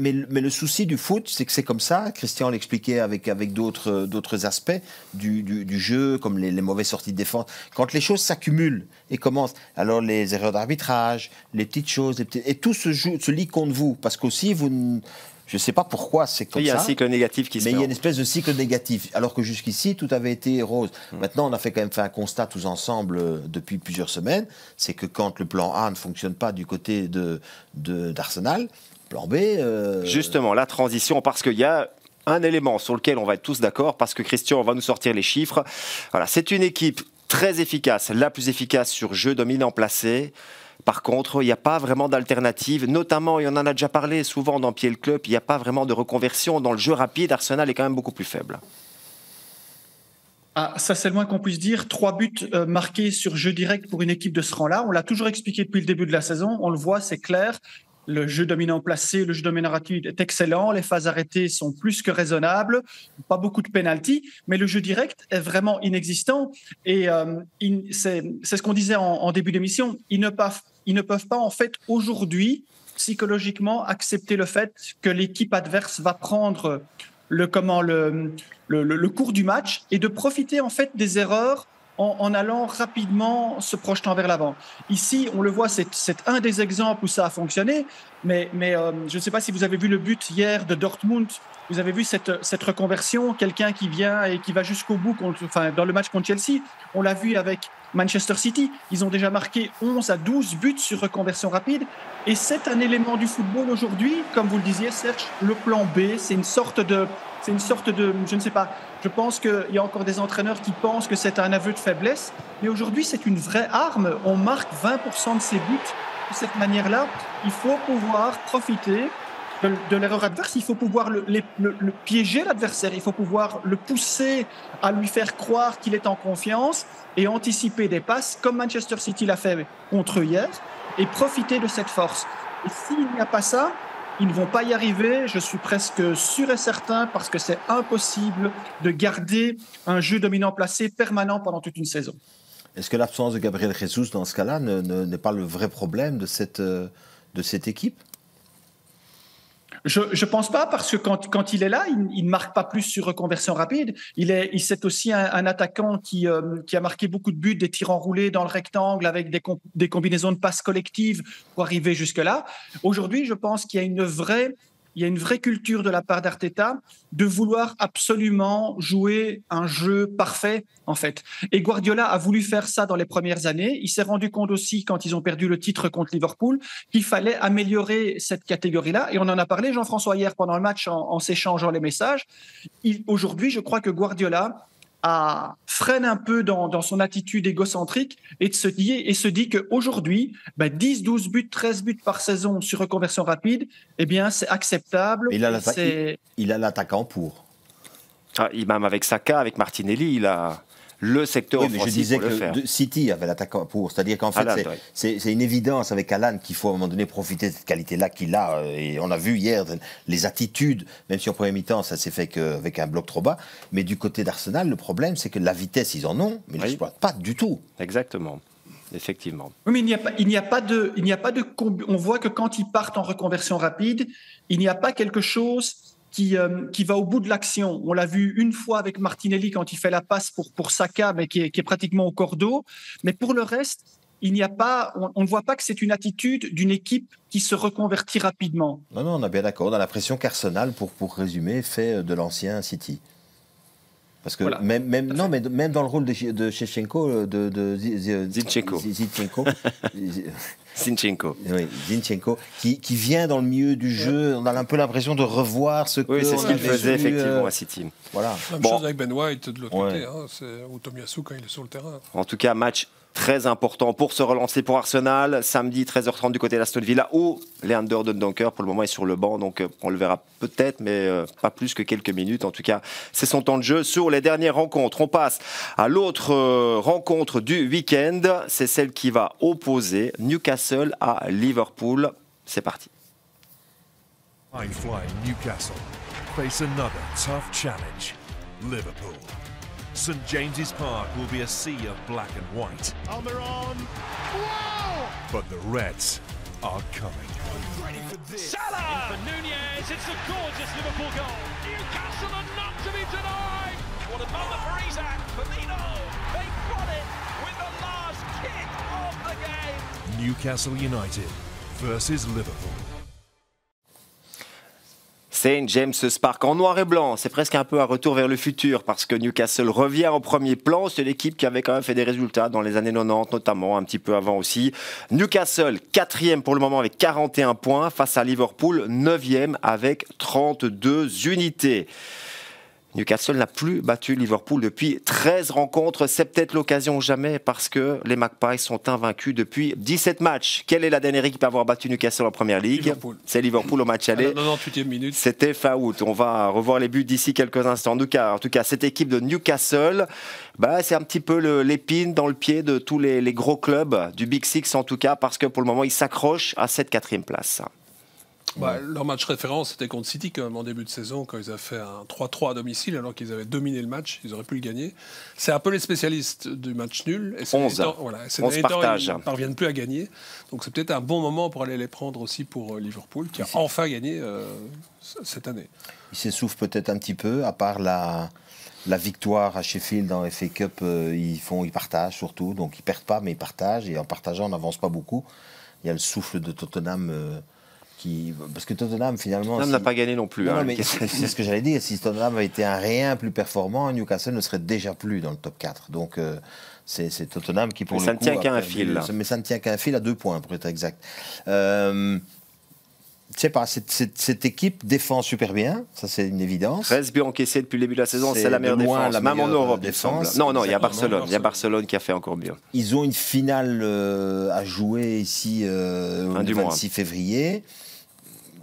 le souci du foot, c'est que c'est comme ça. Christian l'expliquait avec d'autres aspects du jeu, comme les mauvaises sorties de défense. Quand les choses s'accumulent et commencent, alors les erreurs d'arbitrage, les petites choses, et tout se lit contre vous. Parce qu'aussi, je ne sais pas pourquoi c'est comme ça. Il y a un cycle négatif qui se fait. Mais il y a une espèce de cycle négatif. Alors que jusqu'ici, tout avait été rose. Maintenant, on a quand même fait un constat tous ensemble depuis plusieurs semaines. C'est que quand le plan A ne fonctionne pas du côté d'Arsenal, plan B... Justement, la transition, parce qu'il y a un élément sur lequel on va être tous d'accord, parce que Christian va nous sortir les chiffres. Voilà, c'est une équipe très efficace, la plus efficace sur jeu dominant placé. Par contre, il n'y a pas vraiment d'alternative, notamment, et on en a déjà parlé souvent dans Pied le Club, il n'y a pas vraiment de reconversion dans le jeu rapide. Arsenal est quand même beaucoup plus faible. Ah, ça, c'est le moins qu'on puisse dire. 3 buts marqués sur jeu direct pour une équipe de ce rang-là. On l'a toujours expliqué depuis le début de la saison. On le voit, c'est clair. Le jeu dominant placé, le jeu dominant rapide est excellent. Les phases arrêtées sont plus que raisonnables. Pas beaucoup de pénalty, mais le jeu direct est vraiment inexistant. Et c'est ce qu'on disait en début d'émission. Ils ne peuvent pas, en fait, aujourd'hui, psychologiquement, accepter le fait que l'équipe adverse va prendre le cours du match et de profiter, en fait, des erreurs en allant rapidement se projetant vers l'avant. Ici, on le voit, c'est un des exemples où ça a fonctionné, mais je ne sais pas si vous avez vu le but hier de Dortmund. Vous avez vu cette reconversion, quelqu'un qui vient et qui va jusqu'au bout dans le match contre Chelsea. On l'a vu avec Manchester City. Ils ont déjà marqué 11 à 12 buts sur reconversion rapide. Et c'est un élément du football aujourd'hui, comme vous le disiez, Serge, le plan B, c'est une sorte de, je ne sais pas, je pense qu'il y a encore des entraîneurs qui pensent que c'est un aveu de faiblesse, mais aujourd'hui c'est une vraie arme. On marque 20% de ses buts de cette manière-là. Il faut pouvoir profiter de l'erreur adverse, il faut pouvoir le piéger l'adversaire, il faut pouvoir le pousser à lui faire croire qu'il est en confiance et anticiper des passes comme Manchester City l'a fait contre eux hier et profiter de cette force. Et s'il n'y a pas ça, ils ne vont pas y arriver, je suis presque sûr et certain, parce que c'est impossible de garder un jeu dominant placé permanent pendant toute une saison. Est-ce que l'absence de Gabriel Jesus dans ce cas-là n'est pas le vrai problème de cette équipe ? Je ne pense pas, parce que quand il est là, il ne marque pas plus sur reconversion rapide. C'est aussi un attaquant qui a marqué beaucoup de buts, des tirs enroulés dans le rectangle avec des combinaisons de passes collectives pour arriver jusque-là. Aujourd'hui, je pense qu'il y a une vraie culture de la part d'Arteta de vouloir absolument jouer un jeu parfait, en fait. Et Guardiola a voulu faire ça dans les premières années. Il s'est rendu compte aussi, quand ils ont perdu le titre contre Liverpool, qu'il fallait améliorer cette catégorie-là. Et on en a parlé, Jean-François, hier pendant le match, en s'échangeant les messages. Aujourd'hui, je crois que Guardiola freine un peu dans son attitude égocentrique et se dit qu'aujourd'hui, 10, 12 buts, 13 buts par saison sur reconversion rapide, eh bien, c'est acceptable. Il a l'attaquant pour. Même avec Saka, avec Martinelli, il a le secteur offensif. Mais je disais pour le faire. que City avait l'attaquant pour. C'est-à-dire qu'en fait, c'est une évidence avec Alan qu'il faut à un moment donné profiter de cette qualité-là qu'il a. Et on a vu hier les attitudes, même si en première mi-temps, ça s'est fait qu'avec un bloc trop bas. Mais du côté d'Arsenal, le problème, c'est que la vitesse, ils en ont, mais ils ne l'exploitent pas du tout. Exactement. Effectivement. Oui, mais il n'y a pas de. On voit que quand ils partent en reconversion rapide, il n'y a pas quelque chose qui va au bout de l'action. On l'a vu une fois avec Martinelli quand il fait la passe pour Saka, mais qui est pratiquement au cordeau. Mais pour le reste, il n'y a pas, on ne voit pas que c'est une attitude d'une équipe qui se reconvertit rapidement. Non, on est bien d'accord. On a l'impression qu'Arsenal, pour résumer, fait de l'ancien City. Parce que voilà. même dans le rôle de Shevchenko, Zinchenko, qui vient dans le milieu du jeu, on a un peu l'impression de revoir ce que. Oui, c'est ce qu'il faisait effectivement à City. Voilà. Même chose avec Ben White de l'autre côté, ou Tomiyasu quand il est sur le terrain. En tout cas, match très important pour se relancer pour Arsenal. Samedi 13h30 du côté d'Aston Villa, où Leander Dendoncker pour le moment est sur le banc, donc on le verra peut-être, mais pas plus que quelques minutes. En tout cas, c'est son temps de jeu sur les dernières rencontres. On passe à l'autre rencontre du week-end. C'est celle qui va opposer Newcastle à Liverpool. C'est parti. High-flying Newcastle face another tough challenge, Liverpool. St James's Park will be a sea of black and white. Almiron! Wow! But the Reds are coming. Ready for this. Salah! For Nunez, it's a gorgeous Liverpool goal. Newcastle are not to be denied. What a moment for Isak, Firmino. They've got it with the last kick of the game. Newcastle United versus Liverpool. St James's Park en noir et blanc, c'est presque un peu un retour vers le futur parce que Newcastle revient au premier plan. C'est l'équipe qui avait quand même fait des résultats dans les années 90 notamment, un petit peu avant aussi. Newcastle 4e pour le moment avec 41 points face à Liverpool 9e avec 32 unités. Newcastle n'a plus battu Liverpool depuis 13 rencontres. C'est peut-être l'occasion ou jamais parce que les Magpies sont invaincus depuis 17 matchs. Quelle est la dernière équipe à avoir battu Newcastle en Première Ligue ? C'est Liverpool au match aller. À la 98e minute. C'était fin août. On va revoir les buts d'ici quelques instants. En tout cas, cette équipe de Newcastle, c'est un petit peu l'épine dans le pied de tous les gros clubs du Big Six en tout cas parce que pour le moment, ils s'accrochent à cette 4e place. Leur match référence, c'était contre City quand même en début de saison, quand ils avaient fait un 3-3 à domicile, alors qu'ils avaient dominé le match, ils auraient pu le gagner. C'est un peu les spécialistes du match nul. Et 11 partages. Ils ne parviennent plus à gagner. Donc c'est peut-être un bon moment pour aller les prendre aussi pour Liverpool, qui a enfin gagné cette année. Il s'essouffle peut-être un petit peu, à part la victoire à Sheffield en FA Cup, ils partagent surtout. Donc ils ne perdent pas, mais ils partagent. Et en partageant, on n'avance pas beaucoup. Il y a le souffle de Tottenham... Parce que Tottenham, finalement... Tottenham n'a pas gagné non plus. Non, mais c'est ce que j'allais dire. Si Tottenham avait été un rien plus performant, Newcastle ne serait déjà plus dans le top 4. Donc, c'est Tottenham qui, pour le coup... Ça ne tient qu'à un fil. Mais ça ne tient qu'à un fil à 2 points, pour être exact. Je sais pas, cette équipe défend super bien, ça c'est une évidence. 13 buts encaissés depuis le début de la saison, c'est la meilleure défense, même en Europe. Défense. Non, il y a Barcelone. Il y a Barcelone qui a fait encore mieux. Ils ont une finale à jouer ici le 26 février.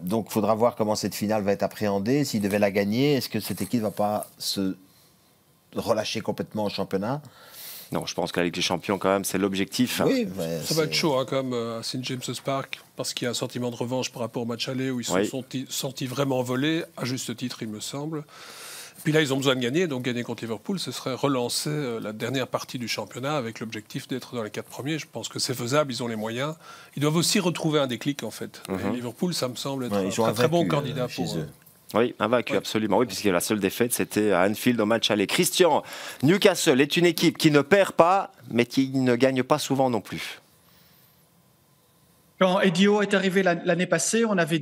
Donc il faudra voir comment cette finale va être appréhendée. S'ils devaient la gagner, est-ce que cette équipe ne va pas se relâcher complètement au championnat ? Non, je pense que la Ligue des Champions, quand même, c'est l'objectif. Oui, ça va être chaud quand même à St James's Park, parce qu'il y a un sentiment de revanche par rapport au match aller où ils se sont sentis vraiment volés, à juste titre, il me semble. Puis là, ils ont besoin de gagner, donc gagner contre Liverpool, ce serait relancer la dernière partie du championnat avec l'objectif d'être dans les 4 premiers. Je pense que c'est faisable, ils ont les moyens. Ils doivent aussi retrouver un déclic, en fait. Et Liverpool, ça me semble être un très bon candidat pour eux. Oui, invaincu, absolument. Oui, puisque la seule défaite, c'était à Anfield au match aller. Christian, Newcastle est une équipe qui ne perd pas, mais qui ne gagne pas souvent non plus. Quand Eddie Howe est arrivé l'année passée, on avait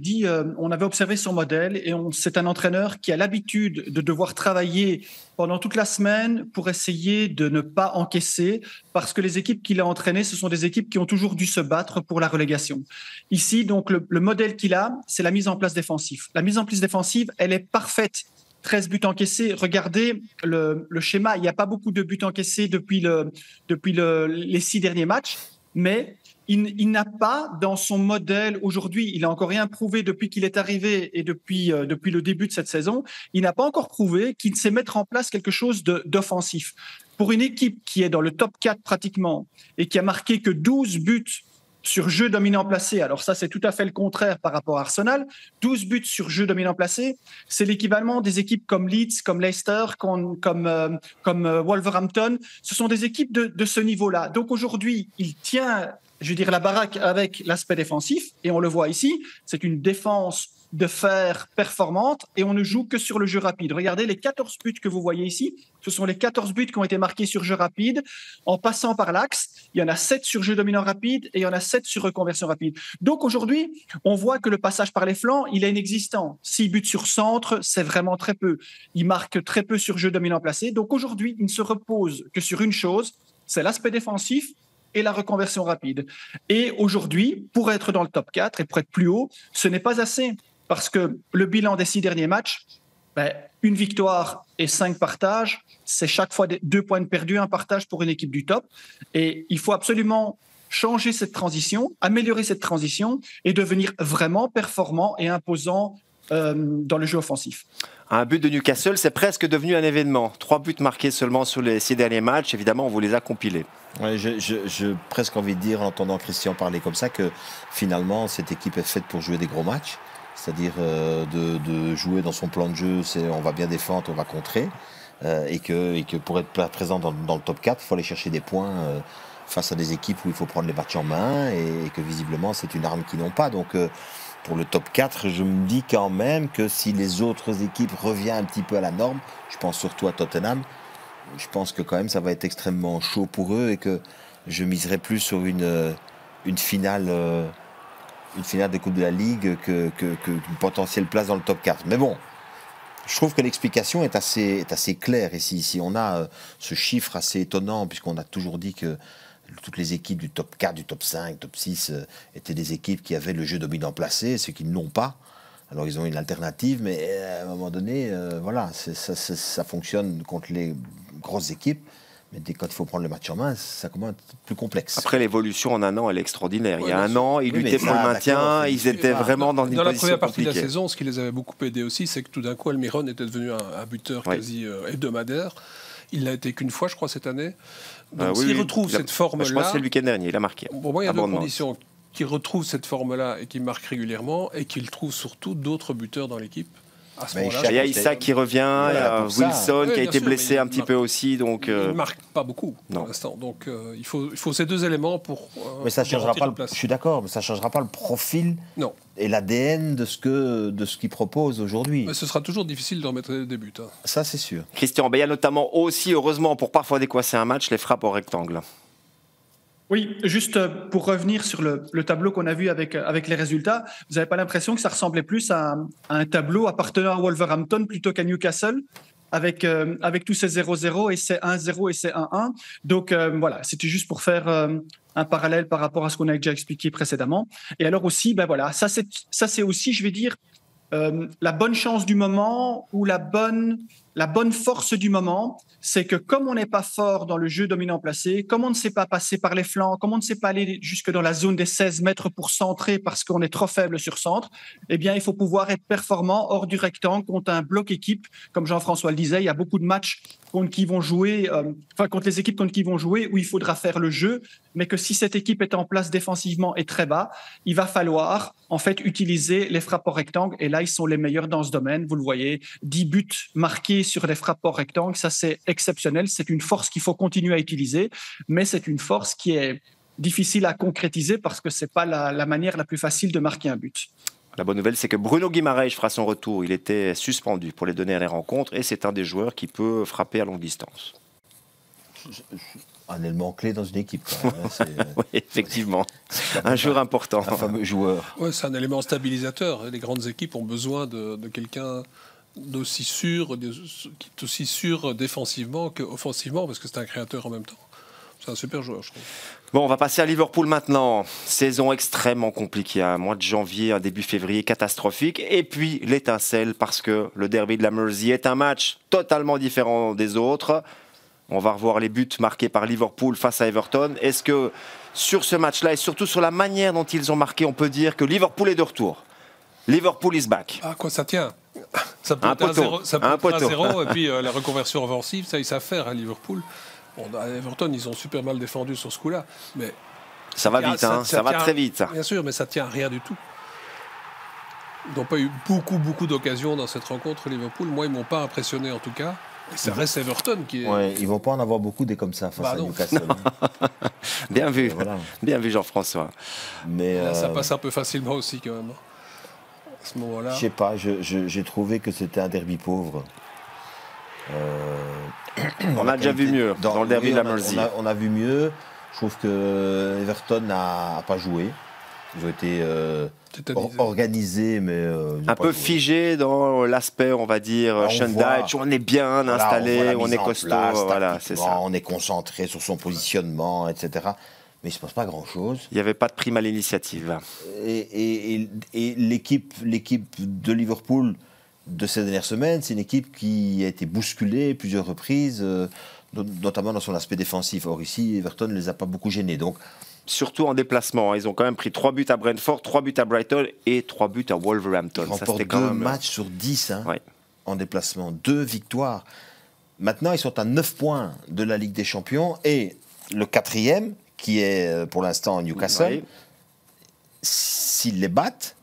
observé son modèle et c'est un entraîneur qui a l'habitude de devoir travailler pendant toute la semaine pour essayer de ne pas encaisser, parce que les équipes qu'il a entraînées, ce sont des équipes qui ont toujours dû se battre pour la relégation. Ici, donc, le modèle qu'il a, c'est la mise en place défensive. La mise en place défensive, elle est parfaite. 13 buts encaissés. Regardez le schéma. Il n'y a pas beaucoup de buts encaissés depuis les 6 derniers matchs, mais il n'a pas dans son modèle aujourd'hui, il n'a encore rien prouvé depuis qu'il est arrivé et depuis le début de cette saison, il n'a pas encore prouvé qu'il sait mettre en place quelque chose d'offensif. Pour une équipe qui est dans le top 4 pratiquement et qui a marqué que 12 buts sur jeu dominant placé, alors ça c'est tout à fait le contraire par rapport à Arsenal, 12 buts sur jeu dominant placé, c'est l'équivalent des équipes comme Leeds, comme Leicester, comme Wolverhampton, ce sont des équipes de ce niveau-là. Donc aujourd'hui, il tient, je veux dire, la baraque avec l'aspect défensif, et on le voit ici, c'est une défense de fer performante et on ne joue que sur le jeu rapide. Regardez les 14 buts que vous voyez ici, ce sont les 14 buts qui ont été marqués sur jeu rapide en passant par l'axe. Il y en a 7 sur jeu dominant rapide et il y en a 7 sur reconversion rapide. Donc aujourd'hui, on voit que le passage par les flancs, il est inexistant. 6 buts sur centre, c'est vraiment très peu. Il marque très peu sur jeu dominant placé. Donc aujourd'hui, il ne se repose que sur une chose, c'est l'aspect défensif et la reconversion rapide. Et aujourd'hui, pour être dans le top 4 et pour être plus haut, ce n'est pas assez. Parce que le bilan des 6 derniers matchs, une victoire et 5 partages, c'est chaque fois 2 points de perdu, un partage pour une équipe du top. Et il faut absolument changer cette transition, améliorer cette transition et devenir vraiment performant et imposant dans le jeu offensif. Un but de Newcastle, c'est presque devenu un événement. 3 buts marqués seulement sur les 6 derniers matchs. Évidemment, on vous les a compilés. Ouais, j'ai presque envie de dire, en entendant Christian parler comme ça, que finalement, cette équipe est faite pour jouer des gros matchs. C'est-à-dire de jouer dans son plan de jeu, on va bien défendre, on va contrer, et que pour être présent dans le top 4, il faut aller chercher des points face à des équipes où il faut prendre les matchs en main, et que visiblement c'est une arme qu'ils n'ont pas. Donc pour le top 4, je me dis quand même que si les autres équipes reviennent un petit peu à la norme, je pense surtout à Tottenham, je pense que quand même ça va être extrêmement chaud pour eux, et que je miserais plus sur une finale... une finale de Coupe de la Ligue qu'une potentielle place dans le top 4. Mais bon, je trouve que l'explication est assez claire ici. Si on a ce chiffre assez étonnant, puisqu'on a toujours dit que toutes les équipes du top 4, du top 5, top 6 étaient des équipes qui avaient le jeu dominant placé, ceux qui ne l'ont pas. Alors ils ont une alternative, mais à un moment donné, voilà, ça fonctionne contre les grosses équipes. Mais quand il faut prendre le match en main, ça commence à être plus complexe. Après, l'évolution en un an, elle est extraordinaire. Il y a un an, ils luttaient pour le maintien, ils étaient vraiment dans une position compliquée. Dans la première partie de la saison, ce qui les avait beaucoup aidés aussi, c'est que tout d'un coup, Almiron était devenu un buteur quasi hebdomadaire. Il l'a été qu'une fois, je crois, cette année. Donc s'il retrouve cette forme-là... Je crois que c'est le week-end dernier, il a marqué. Pour moi, il y a deux conditions. Qu'il retrouve cette forme-là et qu'il marque régulièrement, et qu'il trouve surtout d'autres buteurs dans l'équipe. Il y a Issa qui revient, il y a Wilson qui a été blessé un petit peu aussi. Donc, il ne marque pas beaucoup pour l'instant. Donc il faut ces deux éléments pour. Mais ça changera pas. Je suis d'accord, mais ça ne changera pas le profil et l'ADN de ce qu'il propose aujourd'hui. Mais ce sera toujours difficile de remettre des buts. Hein. Ça, c'est sûr. Christian, il y a notamment aussi, heureusement, pour parfois décoincer un match, les frappes au rectangle. Oui, juste pour revenir sur le tableau qu'on a vu avec les résultats, vous n'avez pas l'impression que ça ressemblait plus à un tableau appartenant à Wolverhampton plutôt qu'à Newcastle avec tous ces 0-0 et ces 1-0 et ces 1-1. Donc voilà, c'était juste pour faire un parallèle par rapport à ce qu'on a déjà expliqué précédemment. Et alors aussi, voilà, ça c'est aussi, je vais dire, la bonne chance du moment ou la bonne force du moment, c'est que comme on n'est pas fort dans le jeu dominant placé, comme on ne sait pas passer par les flancs, comme on ne sait pas aller jusque dans la zone des 16 mètres pour centrer parce qu'on est trop faible sur centre, eh bien, il faut pouvoir être performant hors du rectangle contre un bloc équipe. Comme Jean-François le disait, il y a beaucoup de matchs contre les équipes contre qui vont jouer où il faudra faire le jeu, mais que si cette équipe est en place défensivement et très bas, il va falloir en fait utiliser les frappes au rectangle, et là, ils sont les meilleurs dans ce domaine. Vous le voyez, 10 buts marqués sur des frappes au rectangle, ça c'est exceptionnel, c'est une force qu'il faut continuer à utiliser, mais c'est une force qui est difficile à concrétiser parce que c'est pas la manière la plus facile de marquer un but. La bonne nouvelle, c'est que Bruno Guimaraes fera son retour. Il était suspendu pour les dernières rencontres et c'est un des joueurs qui peut frapper à longue distance. Un élément clé dans une équipe. Quand même. Oui, effectivement. Un joueur important. Un fameux joueur. Ouais, c'est un élément stabilisateur. Les grandes équipes ont besoin de quelqu'un d'aussi sûr, qui est aussi sûr défensivement qu'offensivement, parce que c'est un créateur en même temps. C'est un super joueur, je trouve. Bon, on va passer à Liverpool maintenant. Saison extrêmement compliquée. Un mois de janvier, un début février catastrophique. Et puis l'étincelle, parce que le derby de la Mersey est un match totalement différent des autres. On va revoir les buts marqués par Liverpool face à Everton. Est-ce que sur ce match-là et surtout sur la manière dont ils ont marqué, on peut dire que Liverpool est de retour? Liverpool is back. Ah, quoi, ça tient. Ça peut être 1-0 et puis la reconversion offensive, ça ils savent faire à Liverpool. Bon, à Everton, ils ont super mal défendu sur ce coup-là, mais ça va vite, ça va très vite. Ça. Bien sûr, mais ça tient à rien du tout. Ils n'ont pas eu beaucoup d'occasions dans cette rencontre, Liverpool. Moi, ils ne m'ont pas impressionné en tout cas. Et ça reste Everton qui est... Ouais, ils ne vont pas en avoir beaucoup des comme ça face à Newcastle. Bien vu, voilà. Bien vu Jean-François. Mais là, ça passe un peu facilement aussi quand même. À ce moment-là. Je sais pas, j'ai trouvé que c'était un derby pauvre. On a déjà vu mieux dans le derby de la Mersey. On a vu mieux. Je trouve que Everton n'a pas joué. Ils ont été organisés, mais un peu figés dans l'aspect, on va dire, Shundage. On est bien installé, on est costaud. Voilà, c'est ça. On est concentré sur son positionnement, etc. Mais il ne se passe pas grand-chose. Il n'y avait pas de prime à l'initiative. Et l'équipe de Liverpool de ces dernières semaines, c'est une équipe qui a été bousculée plusieurs reprises, notamment dans son aspect défensif. Or ici, Everton ne les a pas beaucoup gênés. Donc, surtout en déplacement. Ils ont quand même pris 3 buts à Brentford, 3 buts à Brighton et 3 buts à Wolverhampton. Ils remportent 2 matchs sur 10 en déplacement. 2 victoires. Maintenant, ils sont à 9 points de la Ligue des Champions. Et le 4e, qui est pour l'instant Newcastle, s'ils les battent,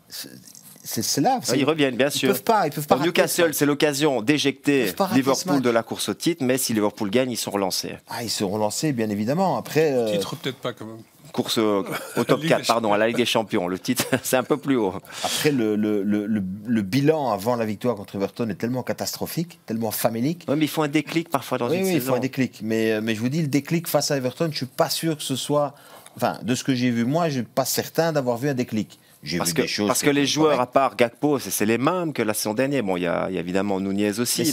c'est là. Ils reviennent, bien sûr. Ils peuvent pas pour Newcastle, c'est l'occasion d'éjecter Liverpool de la course au titre, mais si Liverpool gagne, ils sont relancés. Ah, ils seront relancés, bien évidemment. Après, titre, peut-être pas quand même. Course au top 4, pardon, à la Ligue des Champions. Le titre, c'est un peu plus haut. Après, le bilan avant la victoire contre Everton est tellement catastrophique, tellement famélique. Oui, mais il faut un déclic parfois dans une saison. Oui, il faut un déclic. Mais je vous dis, le déclic face à Everton, je ne suis pas sûr que ce soit... Enfin, de ce que j'ai vu, moi, je ne suis pas certain d'avoir vu un déclic. Parce que les joueurs, à part Gakpo, c'est les mêmes que la saison dernière. Bon, il y a évidemment Nunez aussi.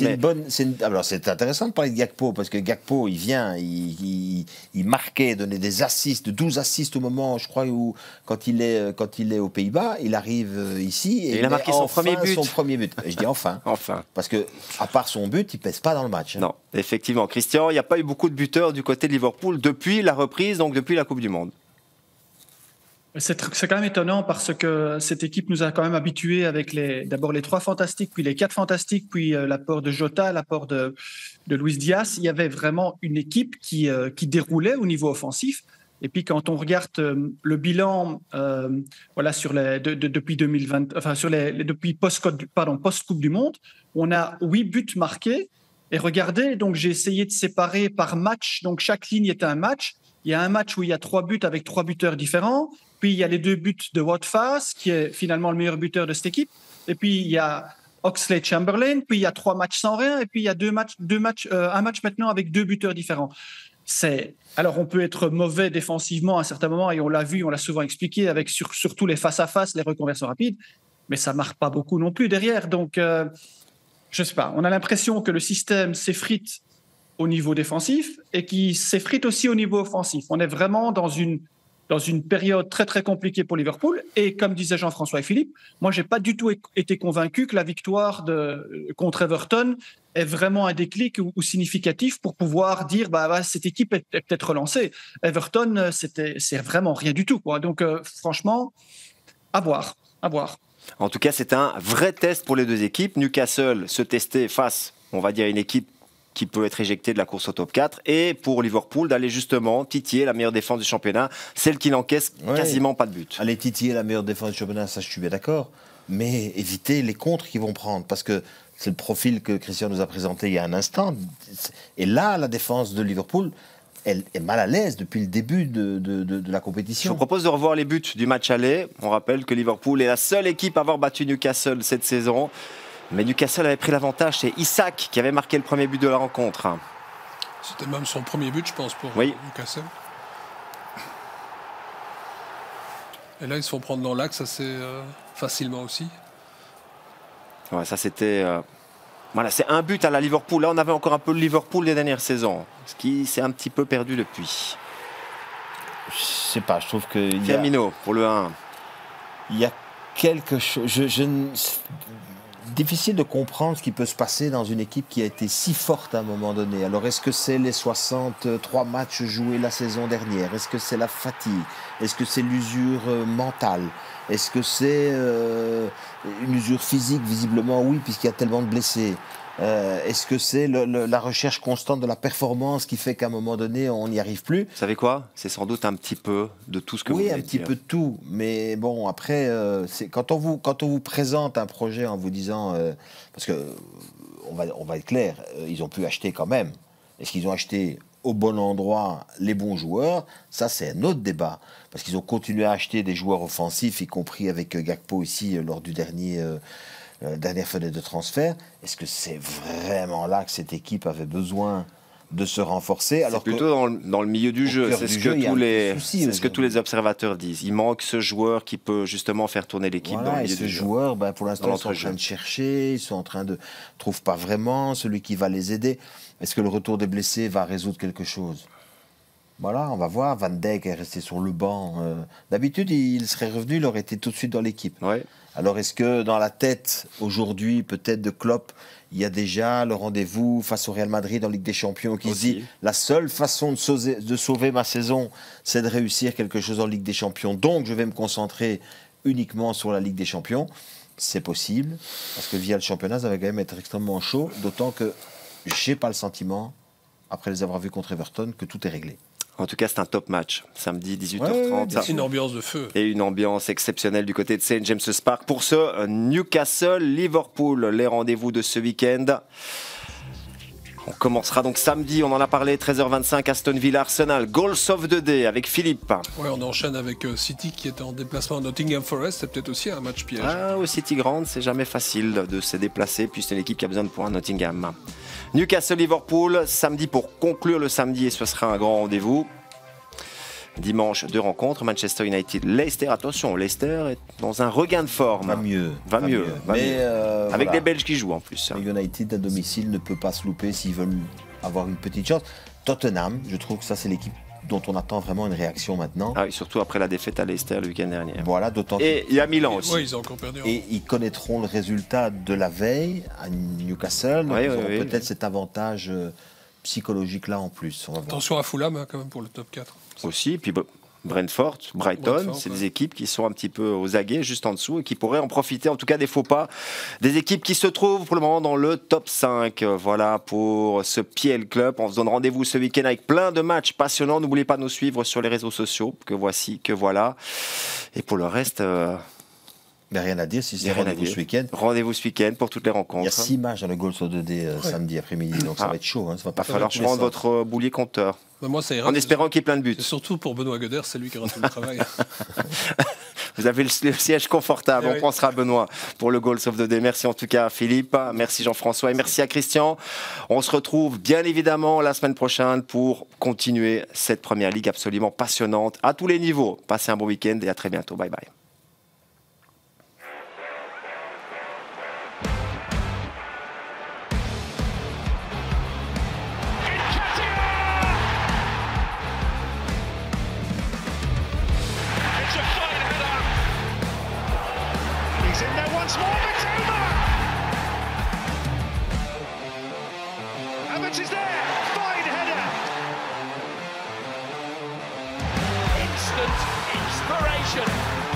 Alors, c'est intéressant de parler de Gakpo, parce que Gakpo, il vient, il marquait, donnait des assists, 12 assists au moment, je crois, où quand il est aux Pays-Bas, il arrive ici et il a marqué son premier but. Et je dis enfin. Enfin. Parce que, à part son but, il ne pèse pas dans le match. Non, effectivement. Christian, il n'y a pas eu beaucoup de buteurs du côté de Liverpool depuis la reprise, donc depuis la Coupe du Monde. C'est quand même étonnant parce que cette équipe nous a quand même habitués avec d'abord les 3 fantastiques, puis les 4 fantastiques, puis l'apport de Jota, l'apport de Luis Diaz. Il y avait vraiment une équipe qui déroulait au niveau offensif. Et puis quand on regarde le bilan, voilà, depuis 2020, enfin depuis post-Coupe du Monde, on a 8 buts marqués. Et regardez, donc j'ai essayé de séparer par match. Donc chaque ligne est un match. Il y a un match où il y a 3 buts avec 3 buteurs différents. Puis il y a les 2 buts de Watford, qui est finalement le meilleur buteur de cette équipe. Et puis il y a Oxlade-Chamberlain. Puis il y a 3 matchs sans rien. Et puis il y a un match maintenant avec 2 buteurs différents. Alors on peut être mauvais défensivement à un certain moment, et on l'a vu, on l'a souvent expliqué, avec surtout les face-à-face, les reconversions rapides. Mais ça ne marque pas beaucoup non plus derrière. Donc je ne sais pas. On a l'impression que le système s'effrite au niveau défensif et qui s'effrite aussi au niveau offensif. On est vraiment dans une période très, très compliquée pour Liverpool. Et comme disaient Jean-François et Philippe, moi, je n'ai pas du tout été convaincu que la victoire contre Everton est vraiment un déclic ou significatif pour pouvoir dire cette équipe est peut-être relancée. Everton, c'est vraiment rien du tout, quoi. Donc, franchement, à voir. En tout cas, c'est un vrai test pour les 2 équipes. Newcastle se testait face, on va dire, à une équipe qui peut être éjectée de la course au top 4, et pour Liverpool d'aller justement titiller la meilleure défense du championnat, celle qui n'encaisse quasiment pas de but. Aller titiller la meilleure défense du championnat, ça je suis bien d'accord, mais éviter les contres qu'ils vont prendre, parce que c'est le profil que Christian nous a présenté il y a un instant, et là, la défense de Liverpool, elle est mal à l'aise depuis le début de la compétition. Je vous propose de revoir les buts du match aller. On rappelle que Liverpool est la seule équipe à avoir battu Newcastle cette saison. Mais Newcastle avait pris l'avantage, c'est Isak qui avait marqué le premier but de la rencontre. C'était même son premier but, je pense, pour Newcastle. Et là, ils se font prendre dans l'axe assez facilement aussi. Ouais, ça c'était... Voilà, c'est un but à la Liverpool. Là, on avait encore un peu le Liverpool des dernières saisons, ce qui s'est un petit peu perdu depuis. Je sais pas, je trouve que... Firmino pour le 1. Il y a quelque chose... difficile de comprendre ce qui peut se passer dans une équipe qui a été si forte à un moment donné. Alors, est-ce que c'est les 63 matchs joués la saison dernière? Est-ce que c'est la fatigue? Est-ce que c'est l'usure mentale? Est-ce que c'est une usure physique? Visiblement, oui, puisqu'il y a tellement de blessés. Est-ce que c'est la recherche constante de la performance qui fait qu'à un moment donné, on n'y arrive plus? Vous savez quoi? C'est sans doute un petit peu de tout ce que vous Oui, venez un de petit dire. peu de tout. Mais bon, après, quand on vous présente un projet en vous disant... parce que, on va être clair, ils ont pu acheter quand même. Est-ce qu'ils ont acheté au bon endroit les bons joueurs? Ça, c'est un autre débat. Parce qu'ils ont continué à acheter des joueurs offensifs, y compris avec Gakpo ici, lors du dernière fenêtre de transfert. Est-ce que c'est vraiment là que cette équipe avait besoin de se renforcer? C'est plutôt dans le milieu du jeu. C'est ce que tous les observateurs disent. Il manque ce joueur qui peut justement faire tourner l'équipe dans le milieu du jeu. Ce joueur, pour l'instant, ils sont en train de chercher, ils sont en train de... ne trouvent pas vraiment celui qui va les aider. Est-ce que le retour des blessés va résoudre quelque chose? Voilà, on va voir. Van Dijk est resté sur le banc. D'habitude, il serait revenu, il aurait été tout de suite dans l'équipe. Ouais. Alors, est-ce que dans la tête, aujourd'hui, peut-être de Klopp, il y a déjà le rendez-vous face au Real Madrid en Ligue des Champions qui se dit la seule façon de sauver ma saison, c'est de réussir quelque chose en Ligue des Champions. Donc, je vais me concentrer uniquement sur la Ligue des Champions. C'est possible, parce que via le championnat, ça va quand même être extrêmement chaud, d'autant que je n'ai pas le sentiment, après les avoir vus contre Everton, que tout est réglé. En tout cas, c'est un top match. Samedi, 18h30. C'est une ambiance de feu. Et une ambiance exceptionnelle du côté de St. James's Park. Pour ce Newcastle-Liverpool, les rendez-vous de ce week-end. On commencera donc samedi, on en a parlé, 13h25, Aston Villa Arsenal. Goals of the Day avec Philippe. Ouais, on enchaîne avec City qui est en déplacement à Nottingham Forest. C'est peut-être aussi un match piège. Au City Ground, c'est jamais facile de se déplacer, puis c'est une équipe qui a besoin de points à Nottingham. Newcastle-Liverpool, samedi pour conclure le samedi, et ce sera un grand rendez-vous. Dimanche, 2 rencontres, Manchester United, Leicester. Attention, Leicester est dans un regain de forme. Va mieux. Avec des Belges qui jouent en plus. United à domicile ne peut pas se louper s'ils veulent avoir une petite chance. Tottenham, je trouve que ça c'est l'équipe dont on attend vraiment une réaction maintenant. Ah oui, surtout après la défaite à Leicester le week-end dernier. Voilà, d'autant Et il y a Milan aussi. Oui, ils ont encore perdu. Et ils connaîtront le résultat de la veille à Newcastle. Donc ils auront peut-être cet avantage psychologique-là en plus. On va voir. Attention à Fulham quand même pour le top 4. Aussi, puis Brentford, Brighton, c'est des équipes qui sont un petit peu aux aguets, juste en dessous, et qui pourraient en profiter, en tout cas des faux pas, des équipes qui se trouvent pour le moment dans le top 5. Voilà pour ce PL Club. On se donne rendez-vous ce week-end avec plein de matchs passionnants. N'oubliez pas de nous suivre sur les réseaux sociaux, que voici, que voilà. Et pour le reste... Mais rien à dire si c'est rendez-vous ce week-end. Rendez-vous ce week-end pour toutes les rencontres. Il y a 6 matchs dans le Goals of the Day samedi après-midi, donc ça va être chaud. Ça va pas falloir prendre votre boulier compteur. Moi, ça ira, en espérant qu'il y ait plein de buts. C'est surtout pour Benoît Goeder, c'est lui qui aura tout le travail. Vous avez le siège confortable, on pensera à Benoît pour le Goals of the Day. Merci en tout cas à Philippe, merci Jean-François et merci à Christian. On se retrouve bien évidemment la semaine prochaine pour continuer cette première ligue absolument passionnante à tous les niveaux. Passez un bon week-end et à très bientôt. Bye bye. Havertz is there, fine header. Instant inspiration.